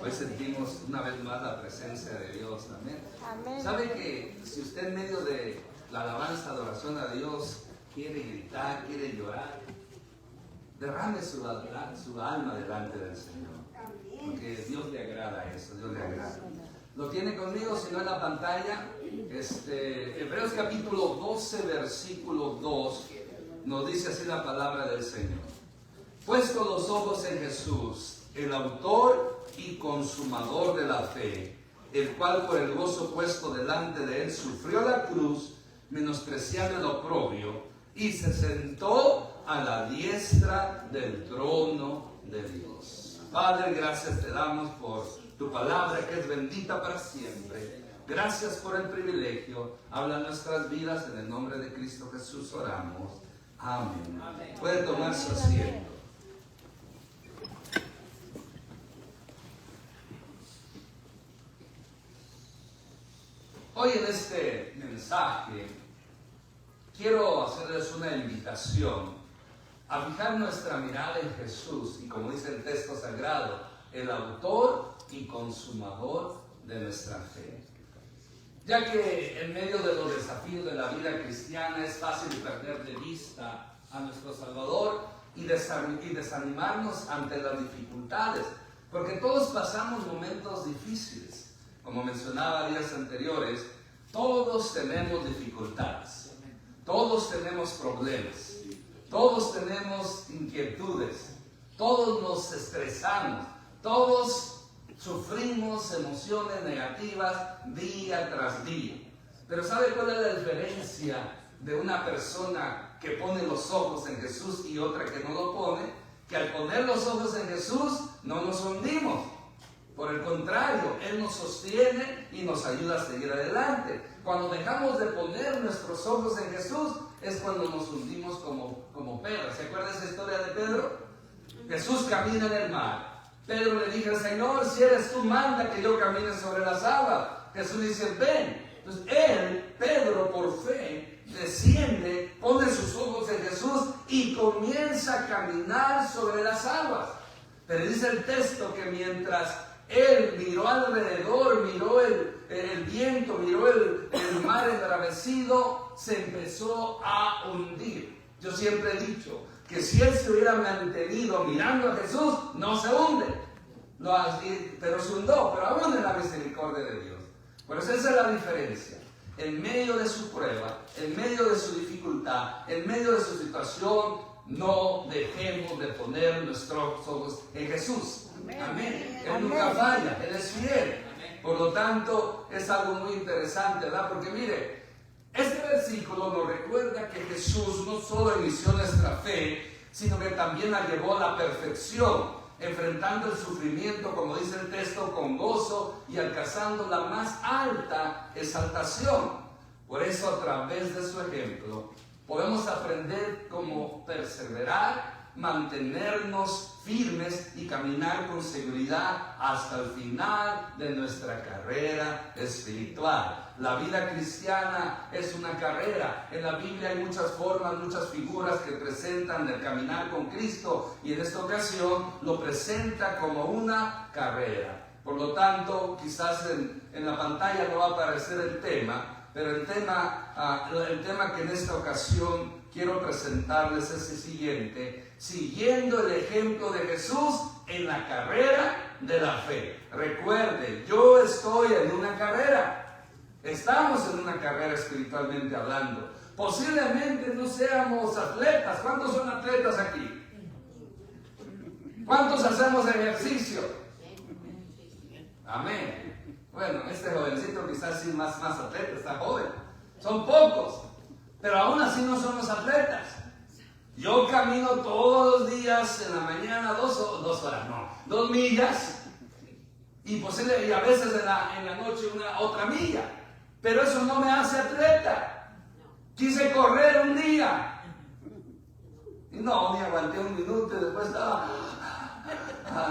Hoy sentimos una vez más la presencia de Dios. Amén. Amén. ¿Sabe que si usted en medio de la alabanza, adoración a Dios, quiere gritar, quiere llorar, derrame su alma delante del Señor? Porque Dios le agrada eso, Dios le agrada. ¿Lo tiene conmigo? Si no, en la pantalla. Hebreos capítulo 12, versículo 2, nos dice así la palabra del Señor. Puesto los ojos en Jesús, el autor y consumador de la fe, el cual por el gozo puesto delante de él sufrió la cruz, menospreciando el oprobio, y se sentó a la diestra del trono de Dios. Padre, gracias te damos por tu palabra que es bendita para siempre. Gracias por el privilegio. Habla nuestras vidas, en el nombre de Cristo Jesús oramos. Amén. Puede tomar su asiento. Hoy en este mensaje quiero hacerles una invitación a fijar nuestra mirada en Jesús y, como dice el texto sagrado, el autor y consumador de nuestra fe. Ya que en medio de los desafíos de la vida cristiana es fácil perder de vista a nuestro Salvador y desanimarnos ante las dificultades, porque todos pasamos momentos difíciles. Como mencionaba días anteriores, todos tenemos dificultades, todos tenemos problemas, todos tenemos inquietudes, todos nos estresamos, todos sufrimos emociones negativas día tras día. Pero ¿sabe cuál es la diferencia de una persona que pone los ojos en Jesús y otra que no lo pone? Que al poner los ojos en Jesús no nos hundimos. Por el contrario, Él nos sostiene y nos ayuda a seguir adelante. Cuando dejamos de poner nuestros ojos en Jesús es cuando nos hundimos como Pedro. ¿Se acuerda esa historia de Pedro? Jesús camina en el mar. Pedro le dice: Señor, si eres tú, manda que yo camine sobre las aguas. Jesús dice: ven. Entonces Pedro, por fe, desciende, pone sus ojos en Jesús y comienza a caminar sobre las aguas. Pero dice el texto que mientras él miró alrededor, miró el viento, miró el mar embravecido, se empezó a hundir. Yo siempre he dicho que si él se hubiera mantenido mirando a Jesús, no se hunde. Pero se hundió, pero aún en la misericordia de Dios. Por eso esa es la diferencia. En medio de su prueba, en medio de su dificultad, en medio de su situación, no dejemos de poner nuestros ojos en Jesús. Amén. Él nunca falla, Él es fiel. Por lo tanto, es algo muy interesante, ¿verdad? Porque mire, este versículo nos recuerda que Jesús no solo inició nuestra fe, sino que también la llevó a la perfección, enfrentando el sufrimiento, como dice el texto, con gozo y alcanzando la más alta exaltación. Por eso, a través de su ejemplo, podemos aprender cómo perseverar, mantenernos firmes y caminar con seguridad hasta el final de nuestra carrera espiritual. La vida cristiana es una carrera. En la Biblia hay muchas formas, muchas figuras que presentan el caminar con Cristo, y en esta ocasión lo presenta como una carrera. Por lo tanto, quizás en la pantalla no va a aparecer el tema, pero el tema que en esta ocasión quiero presentarles es el siguiente: siguiendo el ejemplo de Jesús en la carrera de la fe. Recuerde, yo estoy en una carrera. Estamos en una carrera espiritualmente hablando. Posiblemente no seamos atletas. ¿Cuántos son atletas aquí? ¿Cuántos hacemos ejercicio? Amén. Bueno, este jovencito quizás sí más atleta, está joven. Son pocos, pero aún así no somos atletas. Yo camino todos los días en la mañana 2 millas, y a veces en la noche otra milla, pero eso no me hace atleta. Quise correr un día y no, me aguanté un minuto y después estaba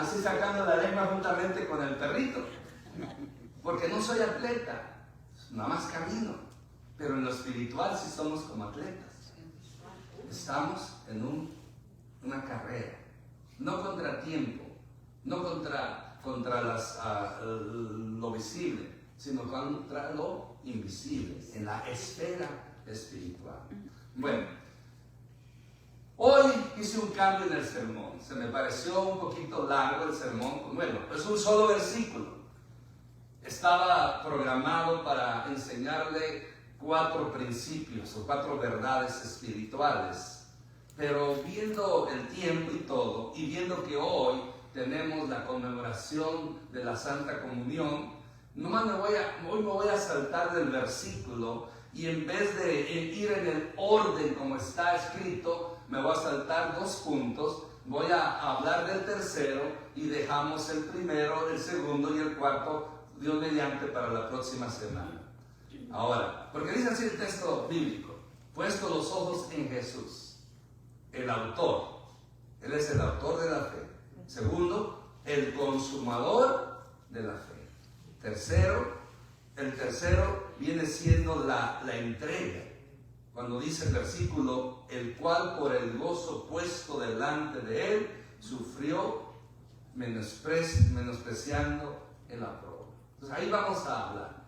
así sacando la lengua juntamente con el perrito, porque no soy atleta, nada más camino. Pero en lo espiritual sí somos como atletas. Estamos en una carrera, no contra tiempo, no contra contra lo visible, sino contra lo invisible, en la esfera espiritual. Bueno, hoy hice un cambio en el sermón. Se me pareció un poquito largo el sermón. Bueno, es un solo versículo. Estaba programado para enseñarle 4 principios o 4 verdades espirituales. Pero viendo el tiempo y todo, y viendo que hoy tenemos la conmemoración de la Santa Comunión, hoy me voy a saltar del versículo, y en vez de ir en el orden como está escrito, me voy a saltar 2 puntos. Voy a hablar del tercero y dejamos el primero, el segundo y el cuarto, Dios mediante, para la próxima semana. Ahora, porque dice así el texto bíblico: puesto los ojos en Jesús, el autor. Él es el autor de la fe. Segundo, el consumador de la fe. El tercero viene siendo la entrega. Cuando dice el versículo, el cual por el gozo puesto delante de él, sufrió menospreciando el aprobado. Entonces ahí vamos a hablar.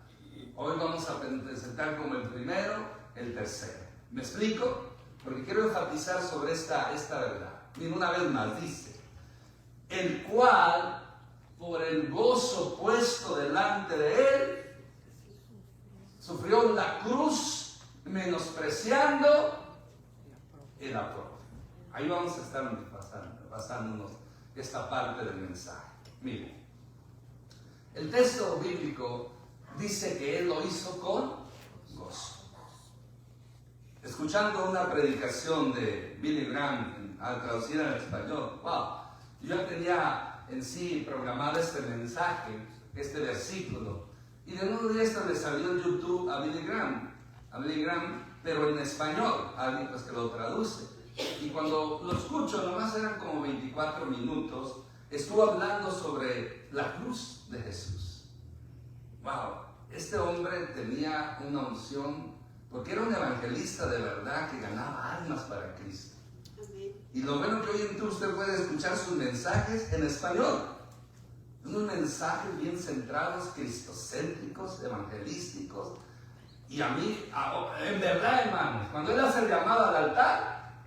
Hoy vamos a presentar como el primero, el tercero. ¿Me explico? Porque quiero enfatizar sobre esta verdad. Miren, una vez más dice: el cual por el gozo puesto delante de él, sufrió la cruz, menospreciando el aprobado. Ahí vamos a estar basándonos esta parte del mensaje. Miren, el texto bíblico dice que él lo hizo con gozo. Escuchando una predicación de Billy Graham, al traducir al español, wow, yo ya tenía en sí programado este mensaje, este versículo, y de uno de estos le salió en YouTube a Billy Graham, pero en español, alguien pues que lo traduce. Y cuando lo escucho, nomás eran como 24 minutos, estuvo hablando sobre la cruz de Jesús. Wow, este hombre tenía una unción, porque era un evangelista de verdad que ganaba almas para Cristo. Y lo bueno que hoy en día usted puede escuchar sus mensajes en español. Unos mensajes bien centrados, cristocéntricos, evangelísticos. Y a mí, en verdad, hermanos, cuando él hace el llamado al altar,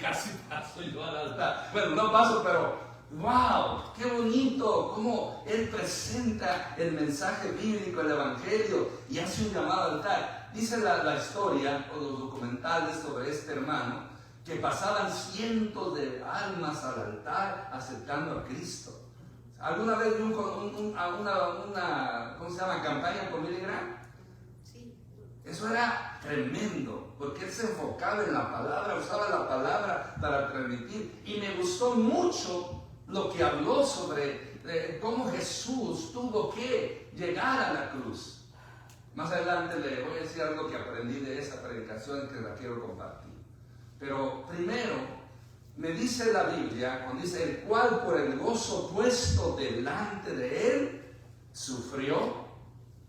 casi paso yo al altar. Bueno, no paso, pero wow, qué bonito cómo él presenta el mensaje bíblico, el evangelio, y hace un llamado al altar. Dice la historia o los documentales sobre este hermano, que pasaban cientos de almas al altar aceptando a Cristo. ¿Alguna vez vi una ¿cómo se llama? Campaña por Billy Graham? Sí. Eso era tremendo, porque él se enfocaba en la palabra, usaba la palabra para transmitir. Y me gustó mucho lo que habló sobre cómo Jesús tuvo que llegar a la cruz. Más adelante le voy a decir algo que aprendí de esa predicación que la quiero compartir. Pero primero, me dice la Biblia, cuando dice: el cual por el gozo puesto delante de él, sufrió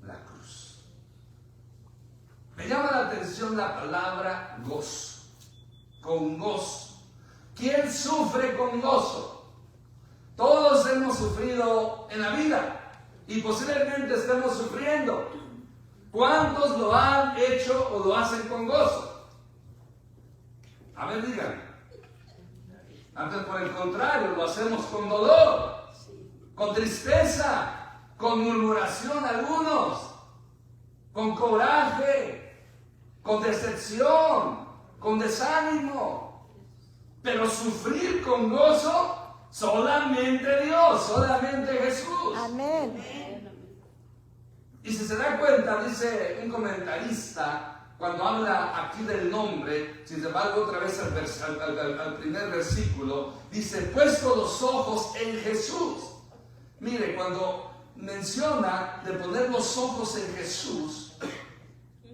la cruz. Me llama la atención la palabra gozo, con gozo. ¿Quién sufre con gozo? Todos hemos sufrido en la vida y posiblemente estemos sufriendo. ¿Cuántos lo han hecho o lo hacen con gozo? A ver, digan. Antes, por el contrario, lo hacemos con dolor, con tristeza, con murmuración algunos, con coraje, con decepción, con desánimo. Pero sufrir con gozo, solamente Dios, solamente Jesús. Amén. Y si se da cuenta, dice un comentarista, cuando habla aquí del nombre, si se va otra vez al primer versículo, dice: puesto los ojos en Jesús. Mire, cuando menciona de poner los ojos en Jesús,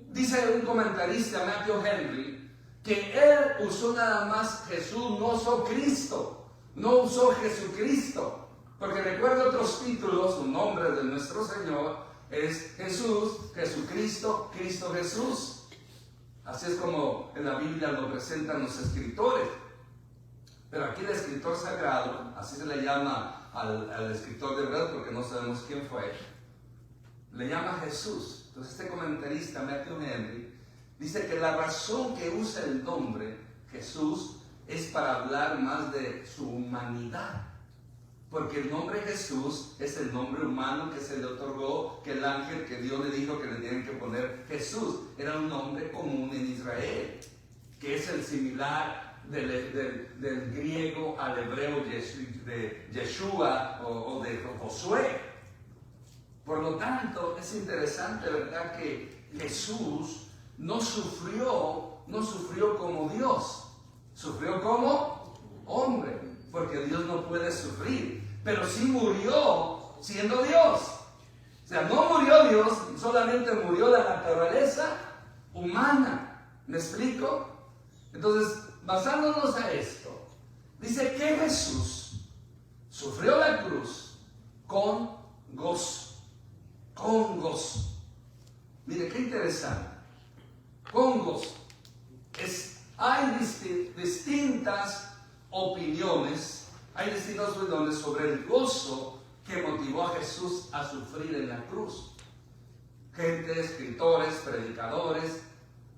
dice un comentarista, Matthew Henry, que él usó nada más Jesús, no usó Cristo, no usó Jesucristo, porque recuerda otros títulos, un nombre de nuestro Señor es Jesús, Jesucristo, Cristo Jesús. Así es como en la Biblia lo presentan los escritores. Pero aquí el escritor sagrado, así se le llama al escritor de Hebreos, porque no sabemos quién fue, le llama Jesús. Entonces este comentarista, Matthew Henry, dice que la razón que usa el nombre Jesús es para hablar más de su humanidad. Porque el nombre Jesús es el nombre humano que se le otorgó, que el ángel que Dios le dijo que le tienen que poner Jesús. Era un nombre común en Israel, que es el similar del griego al hebreo de Yeshua o de Josué. Por lo tanto, es interesante, ¿verdad?, que Jesús no sufrió como Dios, sufrió como hombre, porque Dios no puede sufrir, pero sí murió siendo Dios. O sea, no murió Dios, solamente murió la naturaleza humana. ¿Me explico? Entonces, basándonos a esto, dice que Jesús sufrió la cruz con gozo. Con gozo. Mire, qué interesante. Con gozo. Hay distintas opiniones, hay distintas opiniones sobre el gozo que motivó a Jesús a sufrir en la cruz. Gente, escritores, predicadores,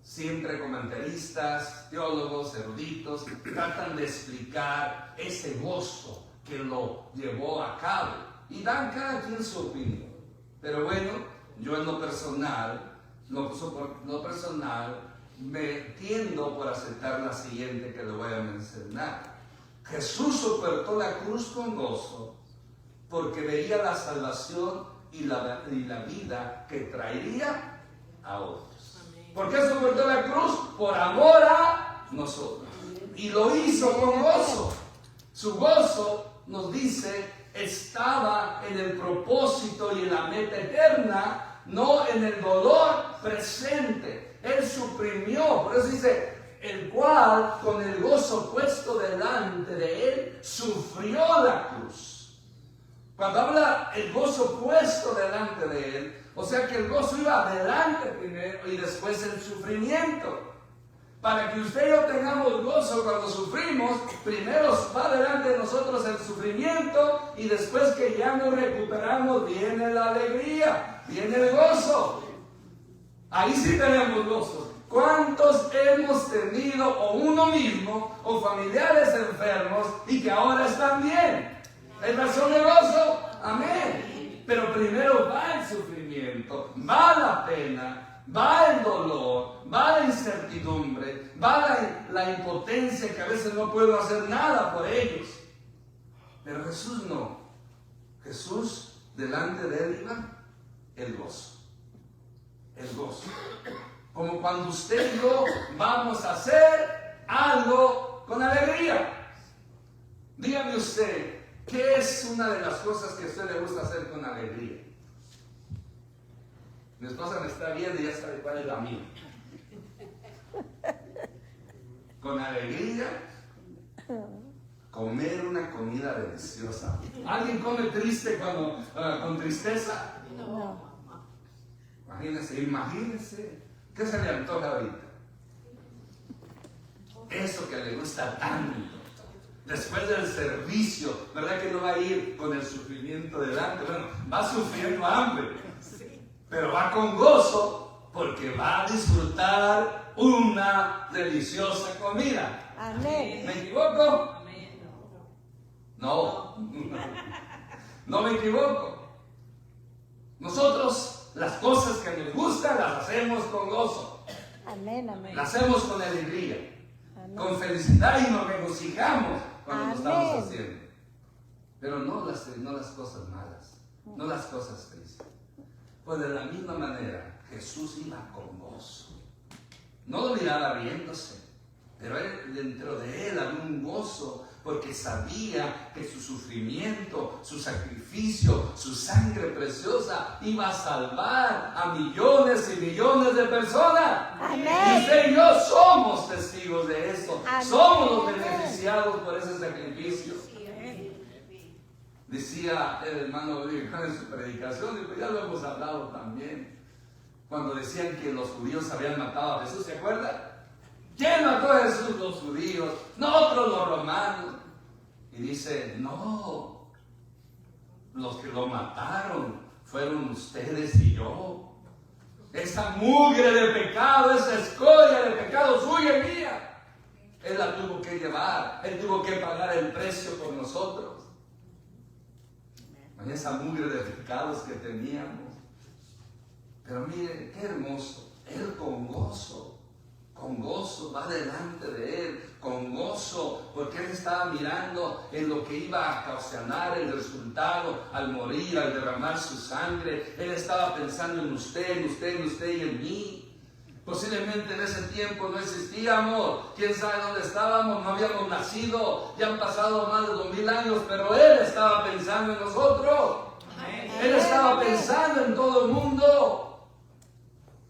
siempre comentaristas, teólogos, eruditos, tratan de explicar ese gozo que lo llevó a cabo y dan cada quien su opinión. Pero bueno, yo en lo personal me tiendo por aceptar la siguiente que le voy a mencionar. Jesús soportó la cruz con gozo porque veía la salvación y la vida que traería a otros. ¿Por qué soportó la cruz? Por amor a nosotros. Y lo hizo con gozo. Su gozo, nos dice, estaba en el propósito y en la meta eterna, no en el dolor presente. Él suprimió, por eso dice, el cual con el gozo puesto delante de él sufrió la cruz. Cuando habla el gozo puesto delante de él, o sea que el gozo iba adelante primero y después el sufrimiento. Para que usted y yo tengamos gozo cuando sufrimos, primero va delante de nosotros el sufrimiento y después que ya nos recuperamos viene la alegría, viene el gozo. Ahí sí tenemos gozo. ¿Cuántos hemos tenido o uno mismo o familiares enfermos y que ahora están bien? ¿Es razón de gozo? Amén. Pero primero va el sufrimiento, va la pena, va el dolor, va la incertidumbre, va la impotencia que a veces no puedo hacer nada por ellos. Pero Jesús no. Jesús, delante de él iba el gozo. El gozo. Como cuando usted y yo vamos a hacer algo con alegría. Dígame usted, ¿qué es una de las cosas que a usted le gusta hacer con alegría? Mi esposa me está viendo y ya sabe cuál es la mía. Con alegría, comer una comida deliciosa. ¿Alguien come triste con tristeza? No. Imagínense, ¿qué se le antoja ahorita? Eso que le gusta tanto. Después del servicio, ¿verdad que no va a ir con el sufrimiento delante? Bueno, va sufriendo hambre, pero va con gozo porque va a disfrutar una deliciosa comida. Amén. ¿Me equivoco? No, no me equivoco. Nosotros las cosas que nos gustan las hacemos con gozo. Amén, amén. Las hacemos con alegría, Amén. con felicidad y nos regocijamos cuando lo estamos Amén. haciendo. Pero no las cosas malas, no las cosas tristes. Pues de la misma manera, Jesús iba con gozo. No lo miraba riéndose, pero dentro de él había un gozo, porque sabía que su sufrimiento, su sacrificio, su sangre preciosa iba a salvar a millones y millones de personas. Amén. Y usted y yo somos testigos de eso. Amén. Somos los beneficiados por ese sacrificio. Decía el hermano en su predicación, y ya lo hemos hablado también, cuando decían que los judíos habían matado a Jesús, ¿se acuerdan? ¿Quién mató a Jesús? Los judíos, nosotros los romanos. Y dice, no, los que lo mataron fueron ustedes y yo. Esa mugre de pecado, esa escoria de pecado suya y mía, Él la tuvo que llevar. Él tuvo que pagar el precio por nosotros. En esa mugre de pecados que teníamos. Pero mire, qué hermoso. Él con gozo va delante de Él, con gozo, porque Él estaba mirando en lo que iba a ocasionar el resultado al morir, al derramar su sangre. Él estaba pensando en usted y en mí. Posiblemente en ese tiempo no existíamos, quién sabe dónde estábamos, no habíamos nacido, ya han pasado más de 2000 años, pero Él estaba pensando en nosotros. Él estaba pensando en todo el mundo.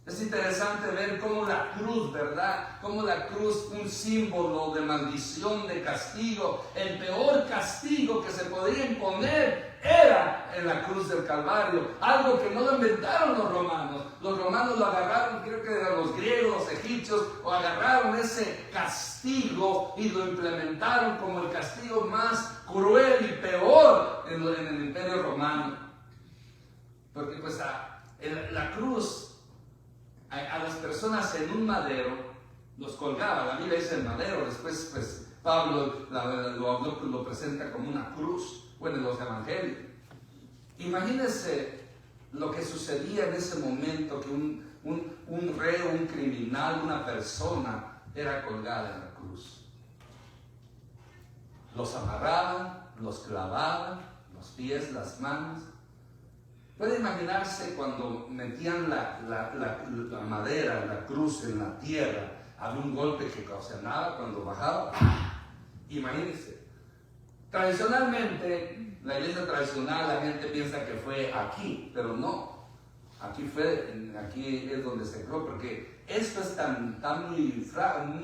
Es interesante ver cómo la cruz, ¿verdad? Cómo la cruz, un símbolo de maldición, de castigo. El peor castigo que se podía imponer era en la cruz del Calvario. Algo que no lo inventaron los romanos. Los romanos lo agarraron, creo que eran los griegos, los egipcios, o agarraron ese castigo y lo implementaron como el castigo más cruel y peor en el Imperio Romano. Porque pues la cruz a las personas en un madero los colgaba. La Biblia dice el madero, después pues Pablo lo presenta como una cruz, bueno, en los evangelios. Imagínense lo que sucedía en ese momento, que un reo, un criminal, una persona era colgada en la cruz. Los amarraban, los clavaban, los pies, las manos. Puede imaginarse cuando metían la madera, la cruz en la tierra, había un golpe que ocasionaba cuando bajaba. Imagínense. Tradicionalmente, la iglesia tradicional, la gente piensa que fue aquí, pero no. Aquí es donde se creó, porque esto es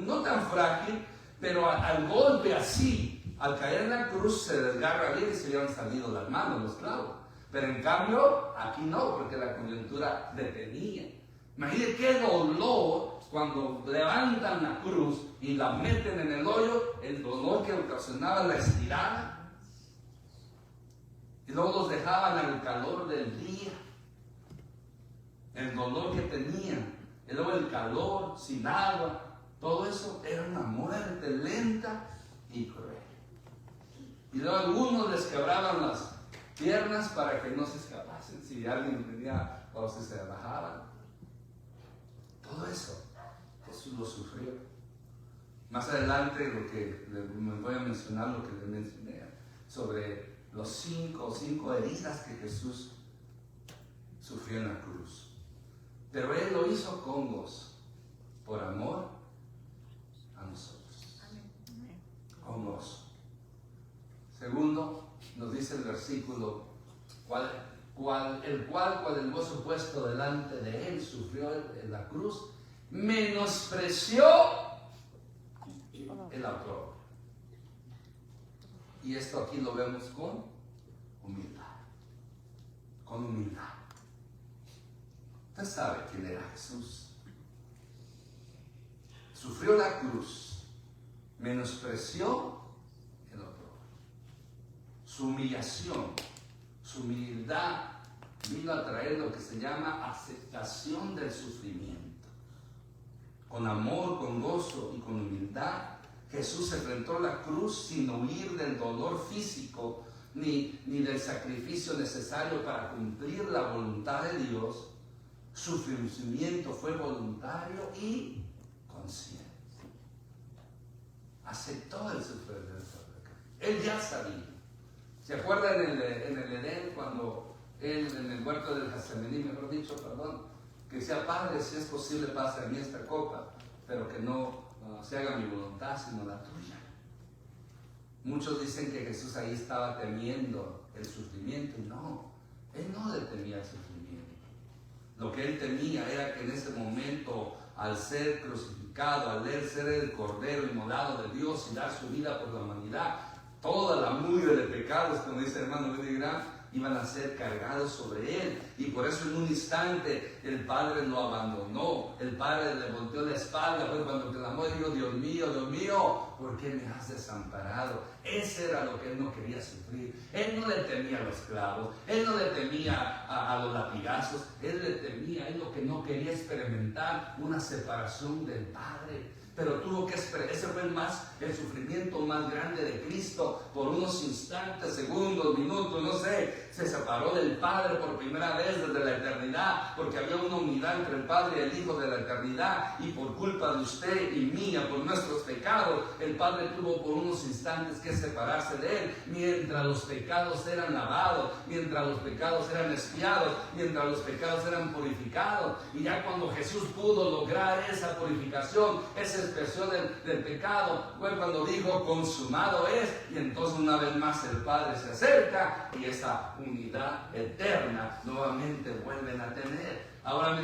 no tan frágil, pero al golpe así, al caer en la cruz, se desgarra bien y se le han salido las manos, los clavos. Pero en cambio, aquí no, porque la coyuntura detenía. Imagínense qué dolor cuando levantan la cruz y la meten en el hoyo, el dolor que ocasionaba la estirada. Y luego los dejaban al calor del día. El dolor que tenían, y luego el calor, sin agua, todo eso era una muerte lenta y cruel. Y luego algunos les quebraban las piernas para que no se escapasen si alguien venía o si se bajaban. Todo eso Jesús lo sufrió. Más adelante me voy a mencionar lo que le mencioné sobre los cinco heridas que Jesús sufrió en la cruz. Pero Él lo hizo con gozo, por amor a nosotros. Con gozo. Segundo, nos dice el versículo, el cual con el gozo puesto delante de Él sufrió en la cruz, menospreció el autor. Y esto aquí lo vemos con humildad. Con humildad. Usted sabe quién era Jesús. Sufrió la cruz, menospreció el autor. Su humillación, su humildad vino a traer lo que se llama aceptación del sufrimiento. Con amor, con gozo y con humildad, Jesús enfrentó la cruz sin huir del dolor físico ni del sacrificio necesario para cumplir la voluntad de Dios. Su sufrimiento fue voluntario y consciente. Aceptó el sufrimiento. Él ya sabía. ¿Se acuerdan en el Edén cuando él en el huerto del Getsemaní, mejor dicho, que decía, Padre, si es posible, pase a mí esta copa, pero que no se haga mi voluntad, sino la tuya? Muchos dicen que Jesús ahí estaba temiendo el sufrimiento, y no, Él no le temía el sufrimiento. Lo que Él temía era que en ese momento, al ser crucificado, al ser el Cordero inmolado de Dios y dar su vida por la humanidad, toda la mugre de pecados, como dice el hermano Billy Graham, iban a ser cargados sobre él. Y por eso en un instante el padre lo abandonó. El padre le volteó la espalda. Fue cuando clamó y dijo: Dios mío, ¿por qué me has desamparado? Ese era lo que él no quería sufrir. Él no le temía a los clavos. Él no le temía a los latigazos. Él le temía, él lo que no quería experimentar, una separación del Padre. Pero tuvo que esperar. Ese fue el sufrimiento más grande de Cristo. Por unos instantes, segundos, minutos, no sé, se separó del Padre por primera vez desde la eternidad, porque había una unidad entre el Padre y el Hijo de la eternidad. Y por culpa de usted y mía, por nuestros pecados, el Padre tuvo por unos instantes que separarse de él, mientras los pecados eran lavados, mientras los pecados eran expiados, mientras los pecados eran purificados. Y ya cuando Jesús pudo lograr esa purificación, esa expresión del pecado, fue cuando dijo: consumado es. Y entonces una vez más el Padre se acerca y esa unidad eterna nuevamente vuelven a tener. Ahora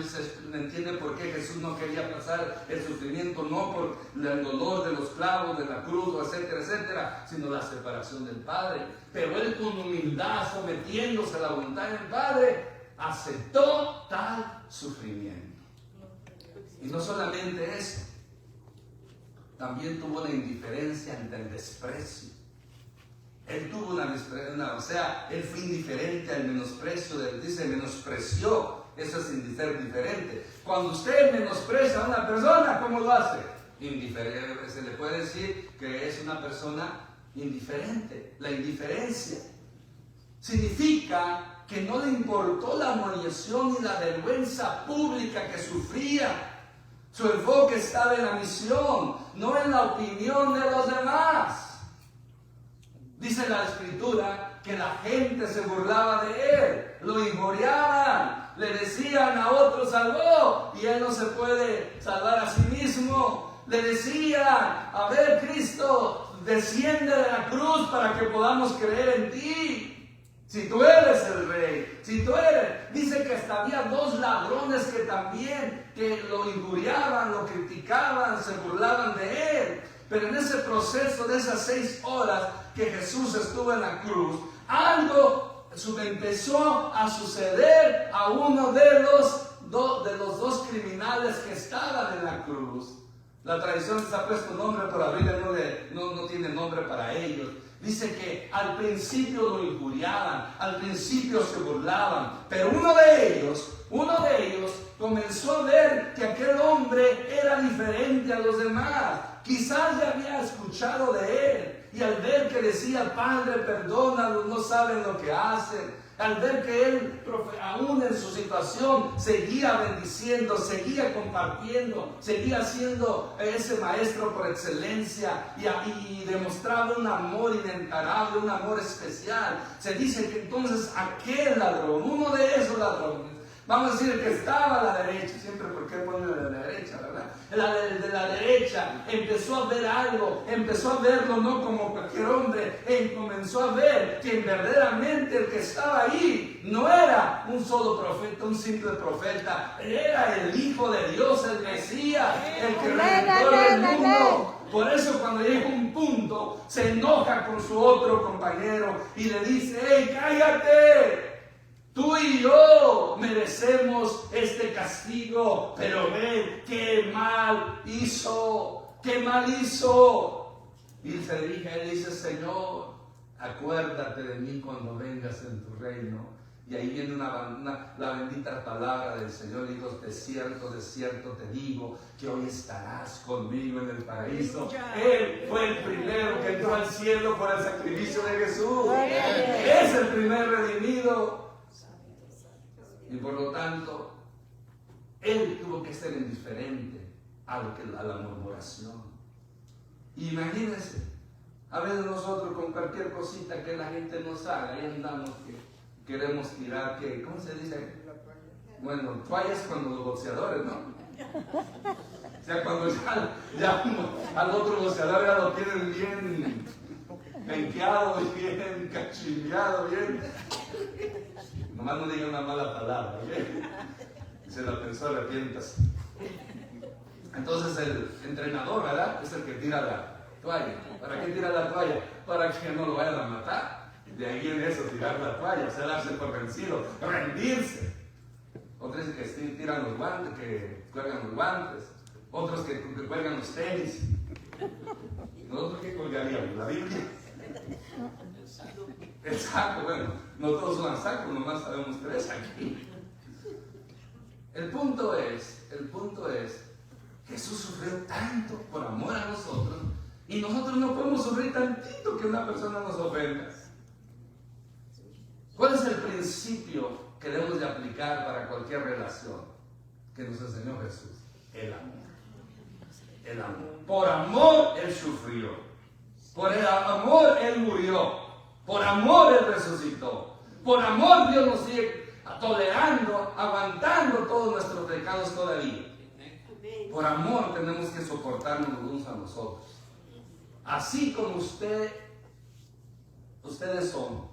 me entiende por qué Jesús no quería pasar el sufrimiento, no por el dolor de los clavos, de la cruz, etcétera, etcétera, sino la separación del Padre. Pero él, con humildad, sometiéndose a la voluntad del Padre, aceptó tal sufrimiento. Y no solamente eso, también tuvo una indiferencia ante el desprecio. Él tuvo él fue indiferente al menosprecio. Dice, menospreció. Eso es ser diferente. Cuando usted menosprecia a una persona, ¿cómo lo hace? Indiferente. Se le puede decir que es una persona indiferente. La indiferencia significa que no le importó la humillación y la vergüenza pública que sufría. Su enfoque estaba en la misión, no en la opinión de los demás. Dice la Escritura que la gente se burlaba de él, lo injuriaban, le decían: a otro salvó y él no se puede salvar a sí mismo. Le decían: a ver, Cristo, desciende de la cruz para que podamos creer en ti. Si tú eres el rey, si tú eres. Dice que hasta había 2 ladrones que también que lo injuriaban, lo criticaban, se burlaban de él. Pero en ese proceso de esas 6 horas que Jesús estuvo en la cruz, algo empezó a suceder a uno de los 2 criminales que estaban en la cruz. La tradición les ha puesto nombre, pero la Biblia no tiene nombre para ellos. Dice que al principio lo injuriaban, al principio se burlaban, pero uno de ellos comenzó a ver que aquel hombre era diferente a los demás. Quizás ya había escuchado de él, y al ver que decía: Padre, perdónalos, no saben lo que hacen. Al ver que él, aún en su situación, seguía bendiciendo, seguía compartiendo, seguía siendo ese maestro por excelencia, y demostraba un amor inenarrable, un amor especial. Se dice que entonces aquel ladrón, uno de esos ladrones, vamos a decir, el que estaba a la derecha, siempre porque pone de la derecha, ¿verdad? El de la derecha empezó a ver algo, empezó a verlo no como cualquier hombre, él comenzó a ver que verdaderamente el que estaba ahí no era un solo profeta, un simple profeta, era el Hijo de Dios, el Mesías, el que redentó el mundo. Por eso cuando llega un punto, se enoja con su otro compañero y le dice: ¡Hey, cállate! Tú y yo merecemos este castigo, pero ve qué mal hizo, qué mal hizo. Y se dirige a él y dice: Señor, acuérdate de mí cuando vengas en tu reino. Y ahí viene la bendita palabra del Señor. Digo: de cierto te digo, que hoy estarás conmigo en el paraíso. Él fue el primero que entró al cielo por el sacrificio de Jesús. Es el primer redimido. Y por lo tanto, él tuvo que ser indiferente a la murmuración. Imagínense, a veces nosotros con cualquier cosita que la gente nos haga, ahí andamos que queremos tirar, ¿cómo se dice? Bueno, toallas cuando los boxeadores, ¿no? O sea, cuando ya al otro boxeador ya lo tienen bien penqueado, bien cachimbeado, bien. Nomás no diga una mala palabra, ¿ok? Si se la pensó, arrepiéntase. Entonces el entrenador, ¿verdad? Es el que tira la toalla. ¿Para qué tira la toalla? Para que no lo vayan a matar. De ahí viene eso, tirar la toalla, o sea, darse por vencido, rendirse. Otros que tiran los guantes, que cuelgan los guantes. Otros que cuelgan los tenis. ¿Nosotros qué colgaríamos? ¿La Biblia? El saco, bueno, no todos usan saco, nomás sabemos 3 aquí. El punto es, Jesús sufrió tanto por amor a nosotros y nosotros no podemos sufrir tantito que una persona nos ofenda. ¿Cuál es el principio que debemos de aplicar para cualquier relación que nos enseñó Jesús? El amor. El amor. Por amor Él sufrió. Por el amor Él murió. Por amor Él resucitó. Por amor Dios nos sigue tolerando, aguantando todos nuestros pecados todavía. Por amor tenemos que soportarnos los unos a los otros. Así como ustedes son,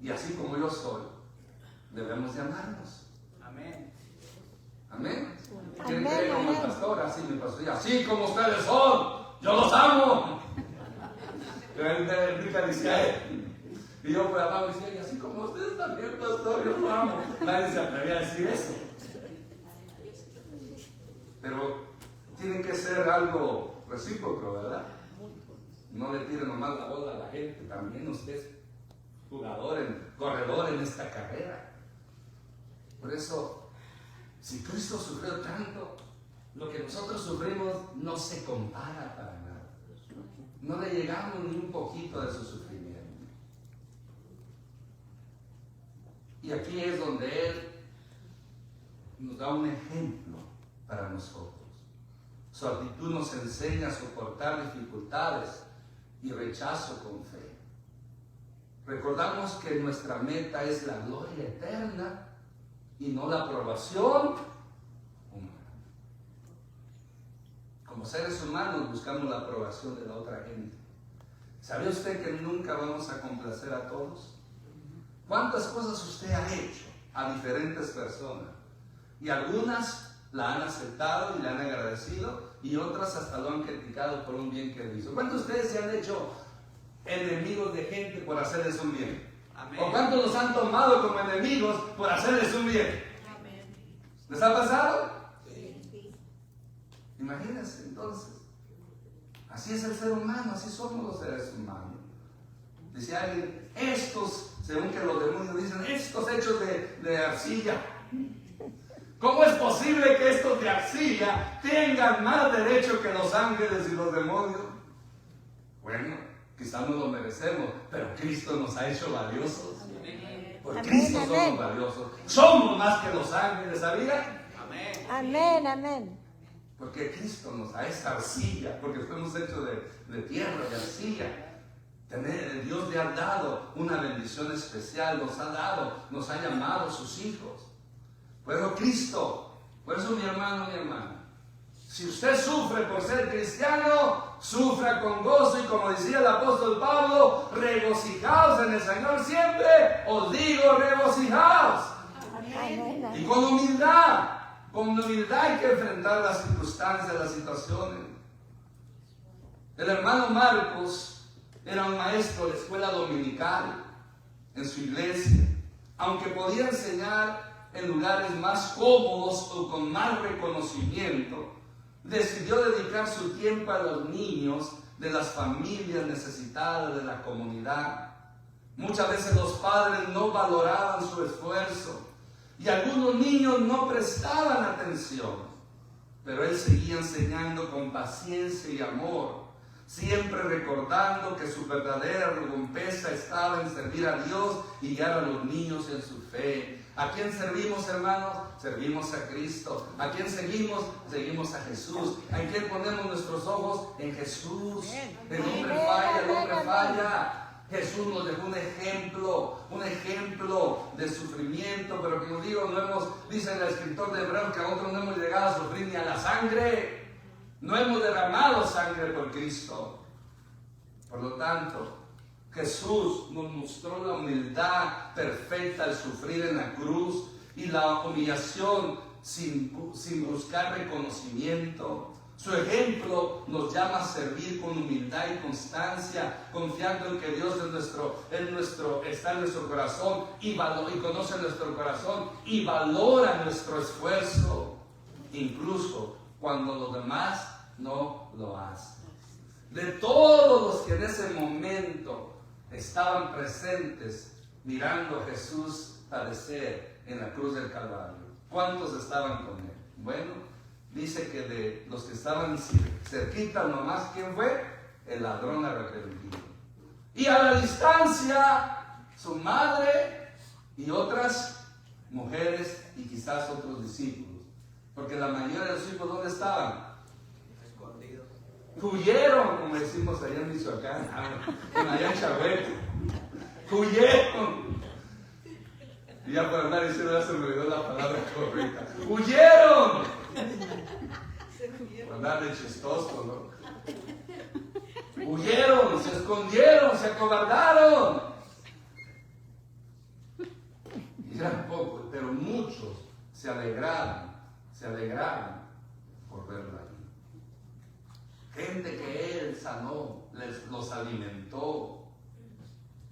y así como yo soy, debemos de amarnos. Amén. Amén. ¿Quieren creer como el pastor? Así mi pastor. Así como ustedes son, yo los amo. Pero Enrique decía él. Y yo pues amaba y decía, y así como ustedes también, pastor, yo lo amo. Nadie se atrevía a decir eso. Pero tiene que ser algo recíproco, ¿verdad? No le tiren nomás la bola a la gente. También usted es corredor en esta carrera. Por eso, si Cristo sufrió tanto, lo que nosotros sufrimos no se compara para nada. No le llegamos ni un poquito de su sufrimiento. Y aquí es donde Él nos da un ejemplo para nosotros. Su actitud nos enseña a soportar dificultades y rechazo con fe. Recordamos que nuestra meta es la gloria eterna y no la aprobación humana. Como seres humanos buscamos la aprobación de la otra gente. ¿Sabe usted que nunca vamos a complacer a todos? ¿Cuántas cosas usted ha hecho a diferentes personas? Y algunas la han aceptado y le han agradecido, y otras hasta lo han criticado por un bien que le hizo. ¿Cuántos de ustedes se han hecho enemigos de gente por hacerles un bien? Amén. ¿O cuántos los han tomado como enemigos por hacerles un bien? Amén. ¿Les ha pasado? Sí. Imagínense entonces. Así es el ser humano, así somos los seres humanos. Dice alguien, estos, según que los demonios dicen, estos hechos de arcilla. ¿Cómo es posible que estos de arcilla tengan más derecho que los ángeles y los demonios? Bueno, quizás no lo merecemos, pero Cristo nos ha hecho valiosos. Por amén, Cristo amén. Somos valiosos. Somos más que los ángeles, ¿sabía? Amén. Amén, amén. Porque Cristo nos da esta arcilla, porque fuimos hechos de tierra, de arcilla. Dios le ha dado una bendición especial, nos ha llamado a sus hijos. Por eso Cristo, por eso mi hermano, mi hermana, si usted sufre por ser cristiano, sufra con gozo y como decía el apóstol Pablo, regocijaos en el Señor siempre, os digo regocijaos. Amén. Y con humildad hay que enfrentar las circunstancias, las situaciones. El hermano Marcos era un maestro de escuela dominical en su iglesia, aunque podía enseñar en lugares más cómodos o con más reconocimiento, decidió dedicar su tiempo a los niños de las familias necesitadas de la comunidad. Muchas veces los padres no valoraban su esfuerzo y algunos niños no prestaban atención, pero él seguía enseñando con paciencia y amor, siempre recordando que su verdadera recompensa estaba en servir a Dios y guiar a los niños en su fe. ¿A quién servimos, hermanos? Servimos a Cristo. ¿A quién seguimos? Seguimos a Jesús. ¿A quién ponemos nuestros ojos? En Jesús. El hombre falla. Jesús nos dejó un ejemplo de sufrimiento, pero como digo, dice el escritor de Hebreos que a otros no hemos llegado a sufrir ni a la sangre. No hemos derramado sangre por Cristo. Por lo tanto, Jesús nos mostró la humildad perfecta al sufrir en la cruz y la humillación sin buscar reconocimiento. Su ejemplo nos llama a servir con humildad y constancia, confiando en que Dios está en nuestro corazón y conoce nuestro corazón y valora nuestro esfuerzo, incluso cuando los demás no lo hacen. De todos los que en ese momento estaban presentes mirando a Jesús padecer en la cruz del Calvario, ¿cuántos estaban con él? Bueno, dice que de los que estaban cerquita nomás, ¿quién fue? El ladrón arrepentido. Y a la distancia, su madre y otras mujeres y quizás otros discípulos. Porque la mayoría de los discípulos, ¿dónde estaban? Escondidos. Huyeron, como decimos allá en Michoacán, allá en Chahueco. Huyeron. Y ya por andar diciendo, ya se me olvidó la palabra correcta. ¡Huyeron! Por andar de chistoso, ¿no? Huyeron, se escondieron, se acobardaron. Y eran pocos, pero muchos se alegraban por verlo ahí. Gente que él sanó, los alimentó,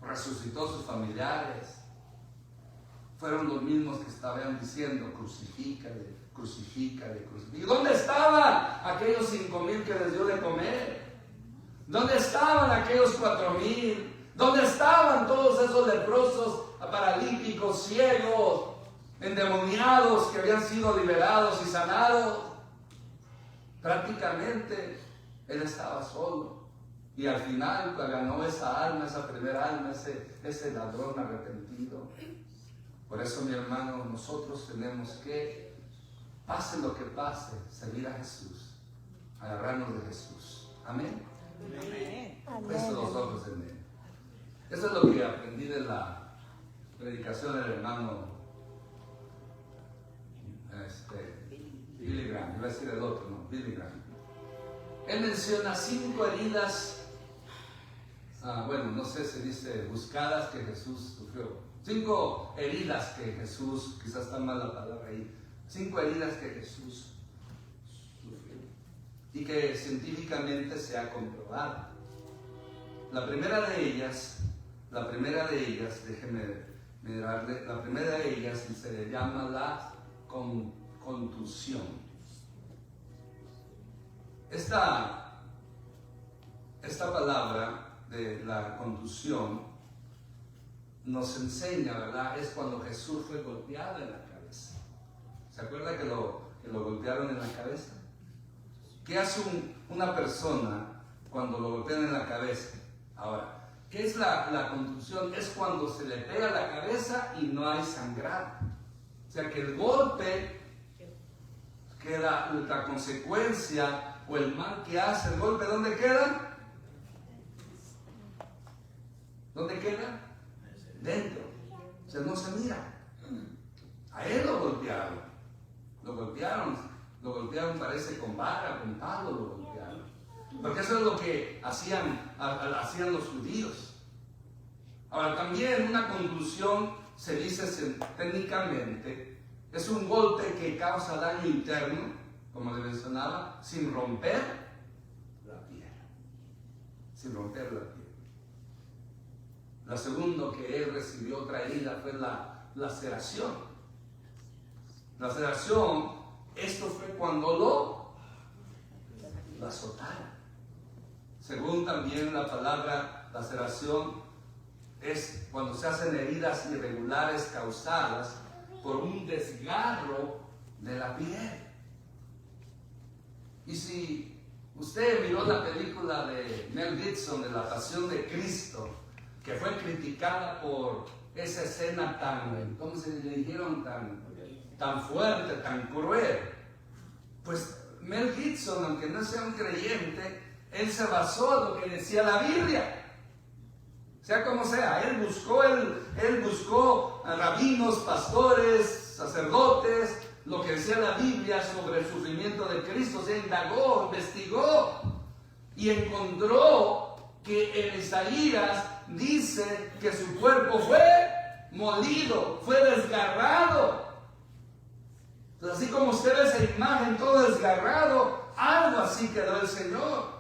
resucitó a sus familiares. Fueron los mismos que estaban diciendo, crucifícale, crucifícale, crucifícale. ¿Dónde estaban aquellos 5,000 que les dio de comer? ¿Dónde estaban aquellos 4,000? ¿Dónde estaban todos esos leprosos, paralíticos, ciegos, endemoniados que habían sido liberados y sanados? Prácticamente él estaba solo. Y al final ganó esa alma, esa primera alma, ese ladrón arrepentido. Por eso, mi hermano, nosotros tenemos que, pase lo que pase, seguir a Jesús, agarrarnos de Jesús. Amén. Puesto los ojos en él. Eso es lo que aprendí de la predicación del hermano Billy Graham. Iba a decir el otro, no, Billy Graham. Él menciona 5 heridas, bueno, no sé si dice buscadas, que Jesús sufrió. 5 heridas que Jesús, quizás está mal la palabra ahí, 5 heridas que Jesús sufrió y que científicamente se ha comprobado. La primera de ellas, déjeme mirarle, la primera de ellas se le llama la contusión. Esta palabra de la contusión nos enseña, ¿verdad? Es cuando Jesús fue golpeado en la cabeza. ¿Se acuerda que lo golpearon en la cabeza? ¿Qué hace una persona cuando lo golpean en la cabeza? Ahora, ¿qué es la contusión? Es cuando se le pega la cabeza y no hay sangrado. O sea que el golpe, que la consecuencia o el mal que hace el golpe, ¿dónde queda? ¿Dónde queda? Dentro. O sea, no se mira. A él lo golpearon, parece con vara, con palo lo golpearon. Porque eso es lo que hacían los judíos. Ahora, también una contusión, se dice técnicamente, es un golpe que causa daño interno, como le mencionaba, sin romper la piel. Sin romper la piel. La segunda que él recibió otra herida fue la laceración. La laceración, esto fue cuando lo azotaron. Según también la palabra laceración, es cuando se hacen heridas irregulares causadas por un desgarro de la piel. Y si usted miró la película de Mel Gibson de La Pasión de Cristo, que fue criticada por esa escena tan, ¿cómo se le dijeron? Tan fuerte, tan cruel. Pues Mel Gibson, aunque no sea un creyente, él se basó en lo que decía la Biblia. Sea como sea, él buscó a rabinos, pastores, sacerdotes, lo que decía la Biblia sobre el sufrimiento de Cristo. Se indagó, investigó y encontró que en Isaías dice que su cuerpo fue molido, fue desgarrado. Entonces, así como usted ve esa imagen todo desgarrado, algo así quedó el Señor.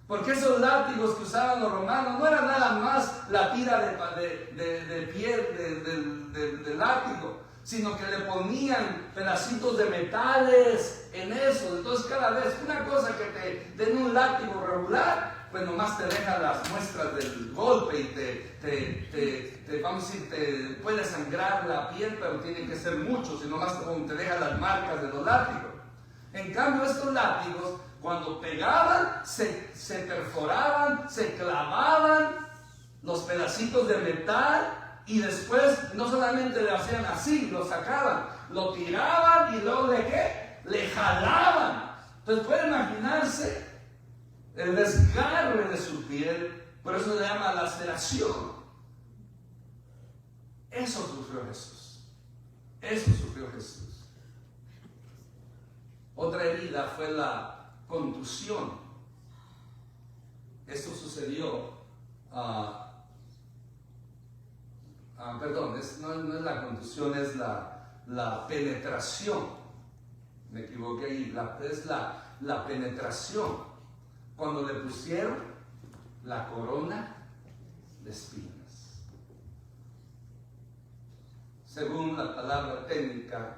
Porque esos látigos que usaban los romanos no era nada más la tira de piel del látigo, sino que le ponían pedacitos de metales en eso. Entonces cada vez una cosa que te den un látigo regular, pues nomás te deja las muestras del golpe y vamos a decir, te puede sangrar la piel, pero tiene que ser mucho, si nomás te deja las marcas de los látigos. En cambio estos látigos, cuando pegaban, se perforaban, se clavaban los pedacitos de metal y después no solamente le hacían así, lo sacaban, lo tiraban y luego le jalaban. Entonces puede imaginarse el desgarre de su piel, por eso se llama laceración. Eso sufrió Jesús. Eso sufrió Jesús. Otra herida fue la contusión. Esto sucedió, perdón, no es la contusión, es la penetración. Me equivoqué ahí, es la penetración. Cuando le pusieron la corona de espinas. Según la palabra técnica,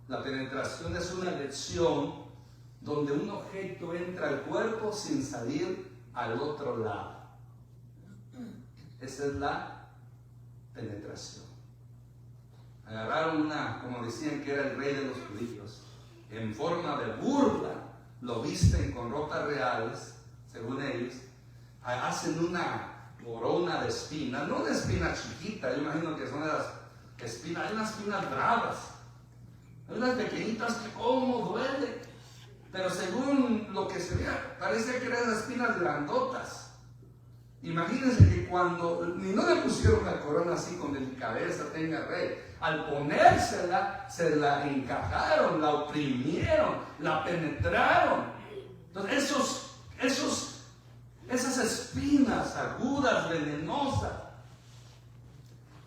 la penetración es una lesión donde un objeto entra al cuerpo sin salir al otro lado. Esa es la penetración. Agarraron como decían que era el rey de los judíos, en forma de burla, lo visten con ropas reales, según ellos, hacen una corona de espinas, no una espina chiquita, yo imagino que son las espinas, hay unas espinas bravas, hay unas pequeñitas que cómo duele, pero según lo que se vea, parece que eran espinas grandotas. Imagínense que cuando ni no le pusieron la corona así con delicadeza, tenga rey, al ponérsela, se la encajaron, la oprimieron, la penetraron. Entonces esas espinas agudas, venenosas,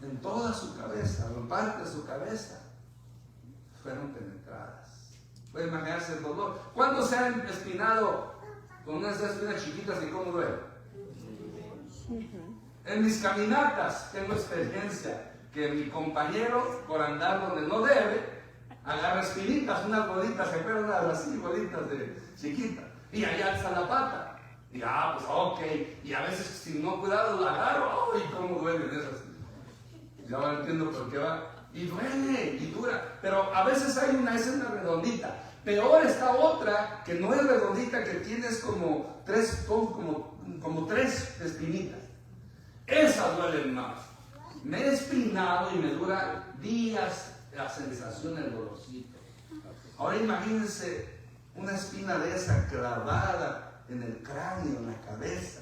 en toda su cabeza, en parte de su cabeza, fueron penetradas. Puede imaginarse el dolor. ¿Cuántos se han espinado con unas espinas chiquitas y cómo duele? En mis caminatas tengo experiencia que mi compañero, por andar donde no debe, agarra espinitas, unas bolitas, se acuerdan unas así, bolitas de chiquitas, y ahí alza la pata. Y pues ok, y a veces si no cuidado la agarro, y cómo duelen esas. Ya ahora entiendo por qué va. Y duele, y dura. Pero a veces hay esa es una redondita. Peor está otra, que no es redondita, que tienes como tres espinitas. Esas duelen más. Me he espinado y me dura días la sensación del dolorcito. Ahora imagínense una espina de esa clavada en el cráneo, en la cabeza.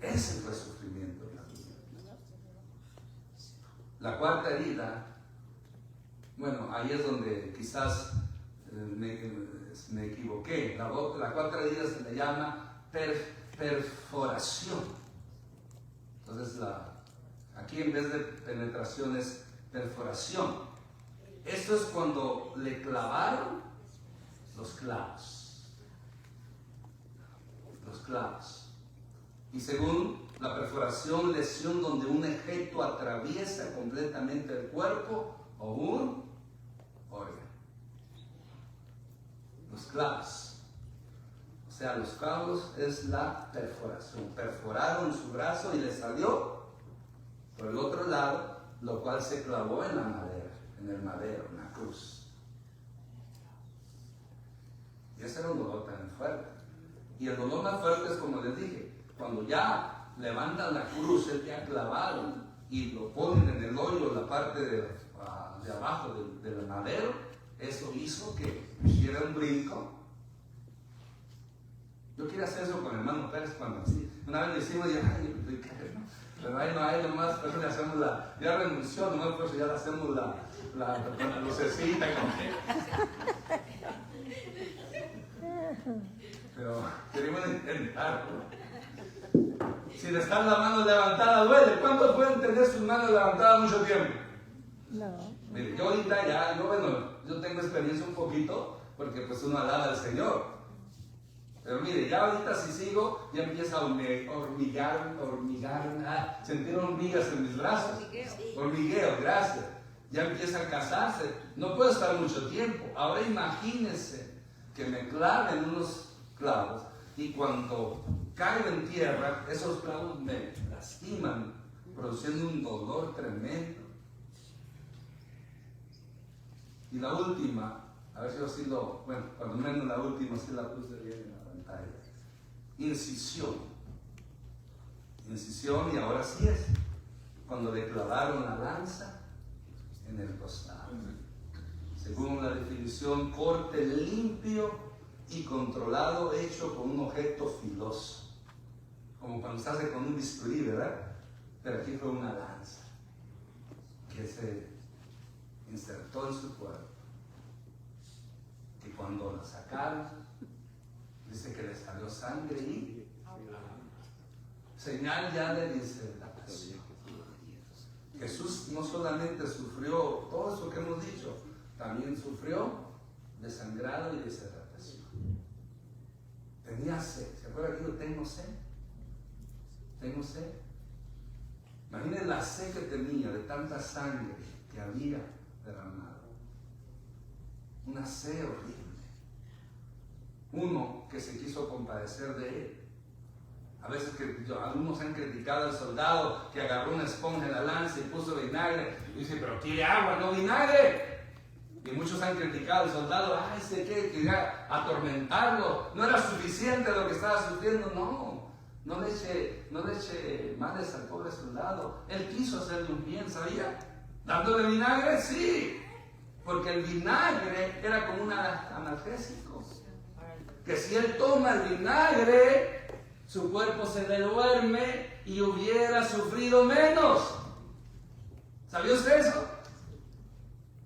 Ese fue el sufrimiento de la vida. La cuarta herida, bueno, ahí es donde quizás me equivoqué. La cuarta herida se le llama perforación. Entonces, aquí en vez de penetración es perforación. Esto es cuando le clavaron los clavos. Los clavos. Y según la perforación, lesión donde un objeto atraviesa completamente el cuerpo o un órgano. Los clavos. O sea, los clavos es la perforación. Perforaron su brazo y le salió por el otro lado, lo cual se clavó en la madera, en el madero, en la cruz. Y ese era un dolor tan fuerte. Y el dolor más fuerte es, como les dije, cuando ya levantan la cruz, el ya clavado, y lo ponen en el hoyo, la parte de abajo del madero, eso hizo que hiciera un brinco. Yo quería hacer eso con el hermano Pérez cuando así. Una vez lo hicimos y pero ahí nomás, por eso le hacemos ya renunció, nomás por eso ya le hacemos la lucecita. Pero queremos intentarlo. Si le están las manos levantadas, duele. ¿Cuántos pueden tener sus manos levantadas mucho tiempo? No. Mire, yo ahorita yo tengo experiencia un poquito, porque pues uno alaba al Señor. Pero mire, ya ahorita si sigo, ya empieza a hormiguear, sentir hormigas en mis brazos. Hormigueo, gracias. Ya empieza a casarse. No puedo estar mucho tiempo. Ahora imagínense que me claven unos clavos y cuando caigo en tierra, esos clavos me lastiman, produciendo un dolor tremendo. Y la última, a ver si yo sí bueno, cuando menos la última sí la puse bien en la pantalla. Incisión. Incisión, y ahora sí es. Cuando le clavaron la lanza en el costado. Según la definición, corte limpio y controlado hecho con un objeto filoso. Como cuando se hace con un bisturí, ¿verdad? Pero aquí fue una lanza que se insertó en su cuerpo. Y cuando la sacaron, dice que le salió sangre y señal ya de disertación. Jesús no solamente sufrió todo eso que hemos dicho, también sufrió desangrado y deshidratación. Tenía sed. ¿Se acuerdan que yo tengo sed? Tengo sed. Imaginen la sed que tenía de tanta sangre que había derramado. Una sed horrible. Uno que se quiso compadecer de él. A veces algunos han criticado al soldado que agarró una esponja en la lanza y puso vinagre. Y dice, pero quiere agua, no vinagre. Y muchos han criticado al soldado, se quería atormentarlo. No era suficiente lo que estaba sufriendo. No le eche males al pobre soldado. Él quiso hacerle un bien, ¿sabía? Dándole vinagre, sí. Porque el vinagre era como un analgésico. Que si él toma el vinagre, su cuerpo se le duerme y hubiera sufrido menos. ¿Sabía usted eso?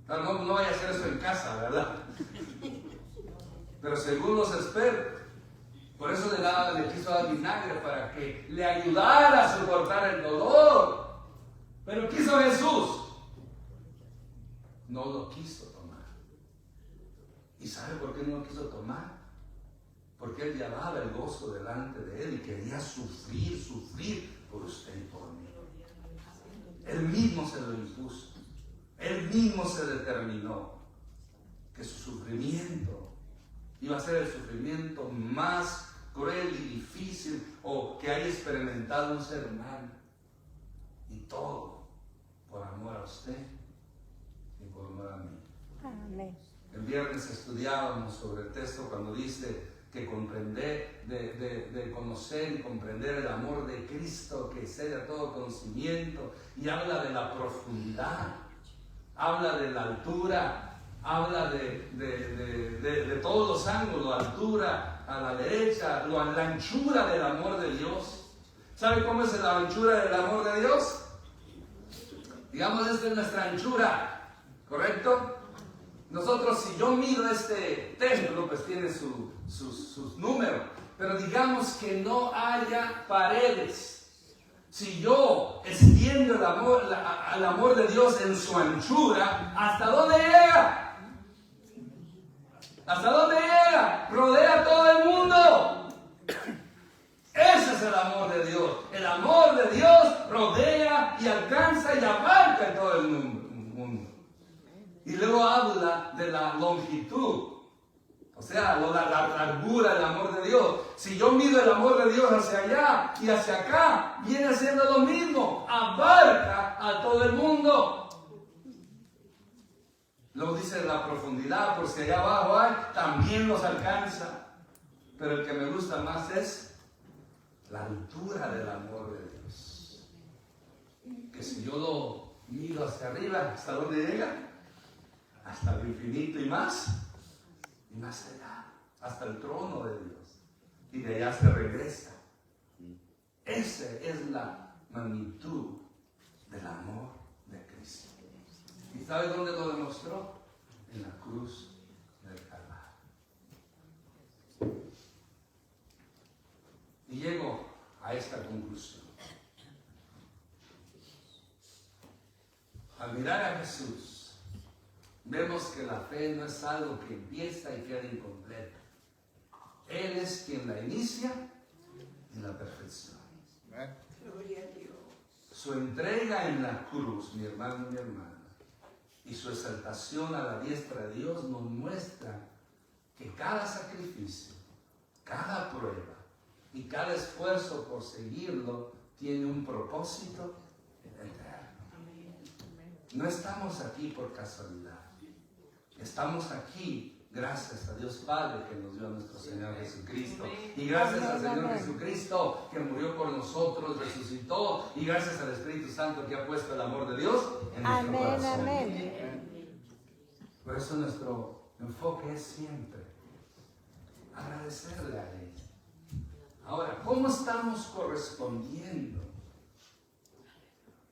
No vaya a hacer eso en casa, ¿verdad? Pero según los expertos, por eso le quiso dar vinagre para que le ayudara a soportar el dolor. Pero quiso Jesús. No lo quiso tomar. ¿Y sabe por qué no lo quiso tomar? Porque él llevaba el gozo delante de él y quería sufrir por usted y por mí. Él mismo se lo impuso. Él mismo se determinó que su sufrimiento iba a ser el sufrimiento más cruel y difícil o que haya experimentado un ser humano. Y todo por amor a usted y por amor a mí. Amén. El viernes estudiábamos sobre el texto cuando dice que comprender, de conocer y comprender el amor de Cristo que excede a todo conocimiento, y habla de la profundidad, habla de la altura, habla de todos los ángulos, altura a la derecha, la anchura del amor de Dios. ¿Sabe cómo es la anchura del amor de Dios? Digamos, esta es nuestra anchura, ¿correcto? Nosotros, si yo mido este templo, pues tiene sus números, pero digamos que no haya paredes. Si yo extiendo el amor de Dios en su anchura, ¿hasta dónde llega? ¿Hasta dónde llega? Rodea todo el mundo. Ese es el amor de Dios. El amor de Dios rodea y alcanza y abarca todo el mundo. Y luego habla de la longitud, o sea, la largura del amor de Dios. Si yo mido el amor de Dios hacia allá y hacia acá, viene siendo lo mismo, abarca a todo el mundo. Luego dice la profundidad, por si allá abajo hay, también los alcanza. Pero el que me gusta más es la altura del amor de Dios. Que si yo lo mido hacia arriba, ¿hasta dónde llega? Hasta el infinito y más allá, hasta el trono de Dios. Y de allá se regresa. Esa es la magnitud del amor de Cristo. ¿Y sabe dónde lo demostró? En la cruz del Calvario. Y llego a esta conclusión. Al mirar a Jesús, vemos que la fe no es algo que empieza y queda incompleto. Él es quien la inicia y la perfecciona. Gloria a Dios. Su entrega en la cruz, mi hermano y mi hermana, y su exaltación a la diestra de Dios nos muestra que cada sacrificio, cada prueba y cada esfuerzo por seguirlo tiene un propósito eterno. No estamos aquí por casualidad. Estamos aquí gracias a Dios Padre que nos dio a nuestro Señor Jesucristo. Y gracias al Señor Jesucristo que murió por nosotros, resucitó. Y gracias al Espíritu Santo que ha puesto el amor de Dios en nuestro corazón. Amén. Por eso nuestro enfoque es siempre agradecerle a Él. Ahora, ¿cómo estamos correspondiendo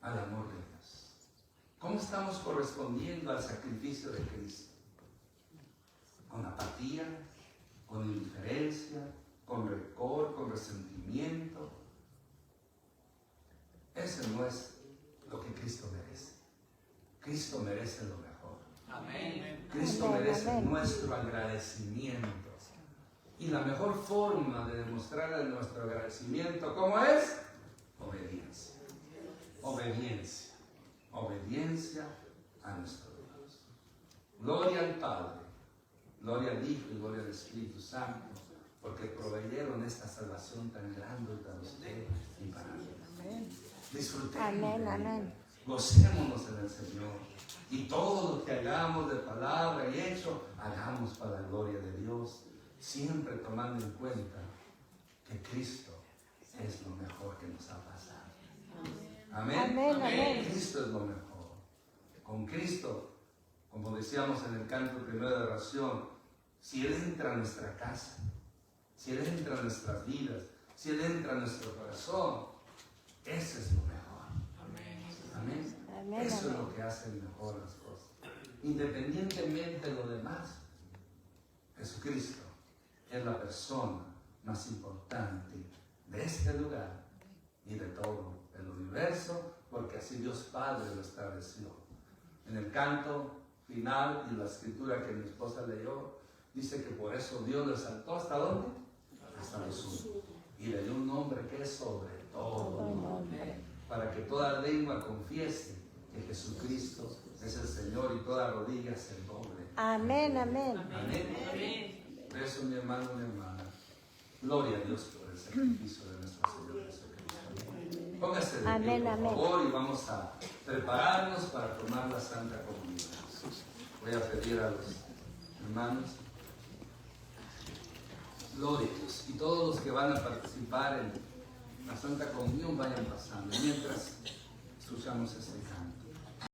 al amor de Dios? ¿Cómo estamos correspondiendo al sacrificio de Cristo? ¿Con apatía? ¿Con indiferencia? ¿Con rencor? ¿Con resentimiento? Ese no es lo que Cristo merece. Cristo merece lo mejor. Amén. Cristo Amén, merece amén. nuestro agradecimiento. Y la mejor forma de demostrar nuestro agradecimiento, ¿cómo es? Obediencia. Obediencia. Obediencia a nuestro Dios. Gloria al Padre, gloria al Hijo y gloria al Espíritu Santo, porque proveyeron esta salvación tan grande para usted y para mí. Disfrutemos. Amén, de amén. ella. Gocémonos en el Señor. Y todo lo que hagamos de palabra y hecho, hagamos para la gloria de Dios, siempre tomando en cuenta que Cristo es lo mejor que nos ha pasado. Amén. Amén, amén. Cristo es lo mejor. Con Cristo, como decíamos en el canto primero de oración, si Él entra a nuestra casa, si Él entra a nuestras vidas, si Él entra a nuestro corazón, ese es lo mejor. Amén. Amén, Eso es amén. lo que hace mejor las cosas. Independientemente de lo demás, Jesucristo es la persona más importante de este lugar y de todo el universo, porque así Dios Padre lo estableció. En el canto final y la escritura que mi esposa leyó, dice que por eso Dios lo exaltó. ¿Hasta dónde? Hasta lo sumo. Y le dio un nombre que es sobre todo nombre, para que toda lengua confiese que Jesucristo es el Señor y toda rodilla se doble. Amén, amén. Amén. Por eso, mi hermano y mi hermana, gloria a Dios por el sacrificio de nuestro Señor Jesucristo. Póngase de pie, Amén, por amén. favor, y vamos a prepararnos para tomar la Santa Comunión. Voy a pedir a los hermanos, gloria a Dios, y todos los que van a participar en la Santa Comunión vayan pasando mientras escuchamos este canto.